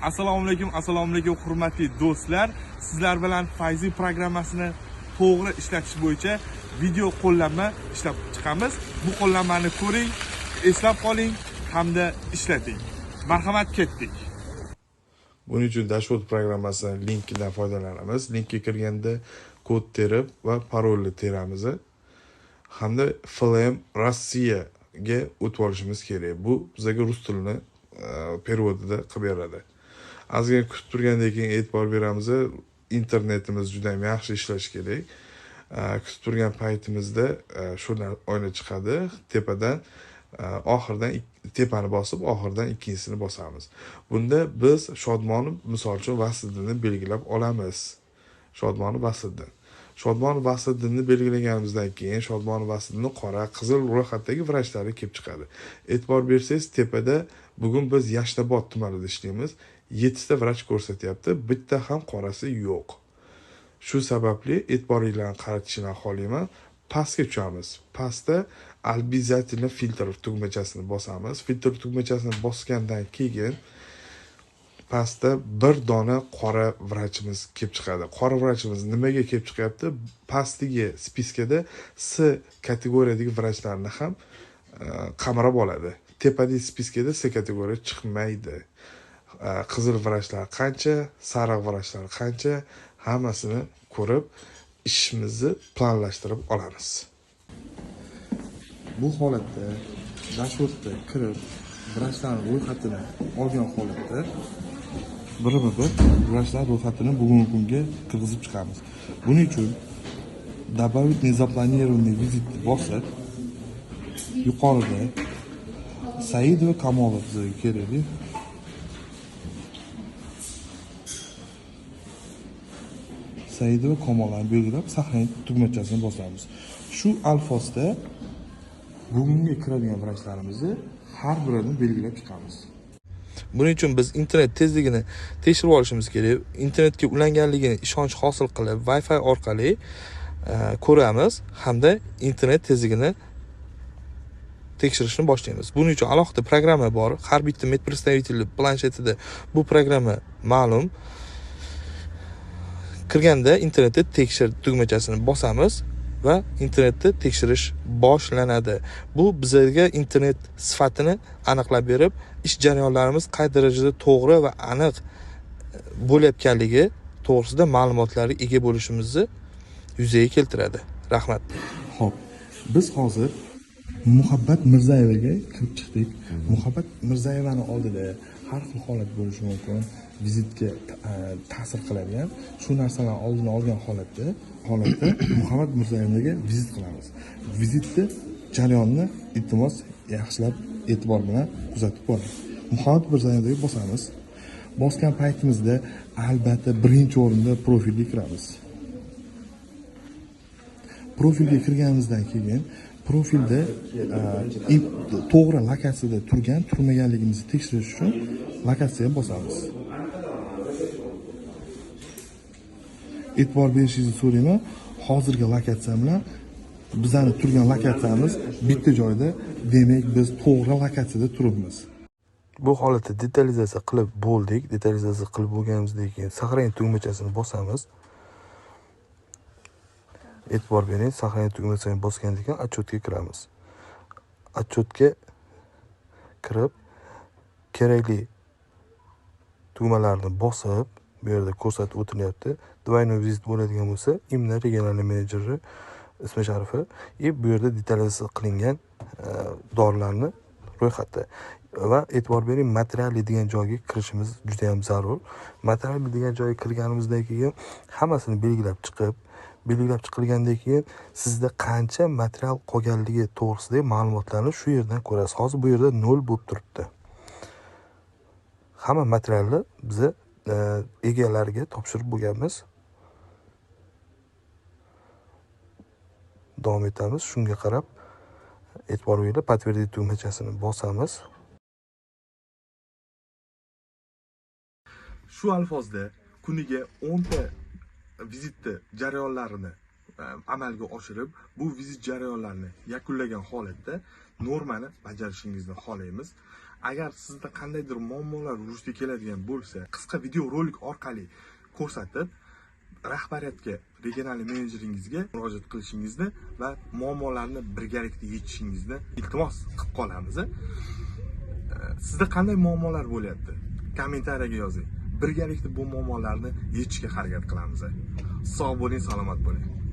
Assalomu alaykum hurmatli do'stlar. Sizlar bilan Fayzi programmasini to'g'ri ishlatish bo'yicha video qo'llanma ishlab chiqamiz. Bu qo'llanmani ko'ring, eslab qoling hamda ishlating. Marhamat, ketdik. Buning uchun dashboard programmasining linkidan foydalanamiz. Linkka kirganda kod terib va parolni teramiz. Hamda FLM Rossiyaga o'tib olishimiz kerak. Bu bizga rus tilini переводida qilib beradi. Ozgina kutib turgandan keyin e'tibor beramiz. Internetimiz juda ham yaxshi ishlashi kerak. Kutib turgan paytimizda shunday oyna chiqadi. Tepadan oxirdan tepani bosib, oxirdan ikkinchisini bosamiz. Bunda biz Shodmonov misol uchun Vasliddinni belgilab olamiz. Shodmonov Vasliddin. Shodmonov Vasliddinni belgilaganimizdan keyin Shodmonov Vasliddinni qora, qizil ro'yxatdagi vrachlari kelib chiqadi. E'tibor bersangiz, tepada bugun biz Yashnobod tumanida ishlaymiz. 7 ta vrach ko'rsatyapti, bitta ham qorasi yo'q. Shu sababli e'tiboringlarni qaratishni xohlayman. Pastga tushamiz. Pastda обязательно filtr tugmachasini bosamiz. Filtr tugmachasini bosgandan keyin pastda bir dona qora vrachimiz kelib chiqadi. Qora vrachimiz nimaga kelib chiqyapti? Pastdagi spiskada S kategoriyadagi vrachlarni ham qamrab oladi. Tepadagi spiskada S kategoriya chiqmaydi. Qizil vrachlar qancha, sariq vrachlar qancha, hammasini ko'rib ishimizni planlashtirib olamiz. Bu holatda dashbordga kirib, vrachlarning ro'yxatini olgan holatda bir vrachlar ro'yxatini bugungi kunga kirgizib chiqamiz. Buning uchun добавить незапланированный визит bosib, yuqorida Saidova Kamolov kerak. Saidova Kamolovni belgilab, saqlanib tugmachasini bosamiz. Shu alfozda bugunga kiradigan vrachlarimizni har birini belgilab chiqamiz. Buning uchun biz internet tezligini tekshirib olishimiz kerak. Internetga ulanganligini ishonch hosil qilib, Wi-Fi orqali ko'ramiz hamda internet tezligini tekshirishni boshlaymiz. Buning uchun alohida programma bor. Har bitta medprestavitelli planshetida bu programma ma'lum. Kirganda internetni tekshir tugmachasini bosamiz va internetni tekshirish boshlanadi. Bu bizga internet sifatini aniqlab berib, ish jarayonlarimiz qay darajada to'g'ri va aniq bo'layotganligi to'g'risida ma'lumotlarga ega bo'lishimizni yuzaga keltiradi. Rahmat. Xo'p, biz hozir Muhabbat Mirzayevaga kirib chiqdik. Muhabbat Mirzayevaning oldida har xil holat bo'lishi mumkin. Vizitga ta'sir qiladigan shu narsalarni oldini olgan holatda Muhammad Mirzayevaga vizit qilamiz. Vizitni jarayonini iltimos yaxshilab e'tibor bilan kuzatib boring. Muhammad Mirzayevaga bosamiz. Bosgan paytimizda albatta birinchi o'rinda profilga kiramiz. Profilga kirganimizdan keyin profilda to'g'ri lokatsiyada turmaganligimizni tekshirish uchun lokatsiyaga bosamiz. E'tibor berishingizni so'rayman. Hozirgi lokatsiya bilan bizning turgan lokatsiyamiz bitta joyda, demak biz to'g'ri lokatsiyada turibmiz. Bu holatda detalizatsiya qilib bo'ldik. Detalizatsiya qilib bo'lganimizdan keyin saqlanib tugmachasini bosamiz. E'tibor bering, saqlanib tugmachasini bosgandan keyin отчетga kiramiz. Отчетga kirib kerakli tugmalarni bosib, bu yerda ko'rsatib o'tilyapti. Двойной vizit bo'ladigan bo'lsa, imna regional menejeri ismi sharifi bu yerda detalizatsiya qilingan dorilarni ro'yxati. Va e'tibor bering, material degan joyga kirishimiz juda ham zarur. Material degan joyga kirganimizdan keyin hammasini belgilab chiqilgandan keyin sizda qancha material qolganligi to'g'risidagi ma'lumotlarni shu yerdan ko'rasiz. Hozir bu yerda 0 bo'lib turibdi. Hamma materialni biz egalariga topshirib bo'lganmiz. Davom etamiz. Shunga qarab e'tibor beringlar, подтвердить tugmachasini bosamiz. Shu alfozda kuniga 10 ta vizitni jarayonlarini amalga oshirib, bu vizit jarayonlarini yakunlagan holatda normani bajarishingizni xohlaymiz. Agar sizda qandaydir muammolar vujudga keladigan bo'lsa, qisqa video rolik orqali ko'rsatib, rahbariyatga, regional menejeringizga murojaat qilishingizni va muammolarni birgalikda yechishingizni iltimos qilib qolamiz. Sizda qanday muammolar bo'lyapti? Kommentariyaga yozing. Birgalikda bu muammolarni yechishga harakat qilamiz. Sog' bo'ling, salomat bo'ling.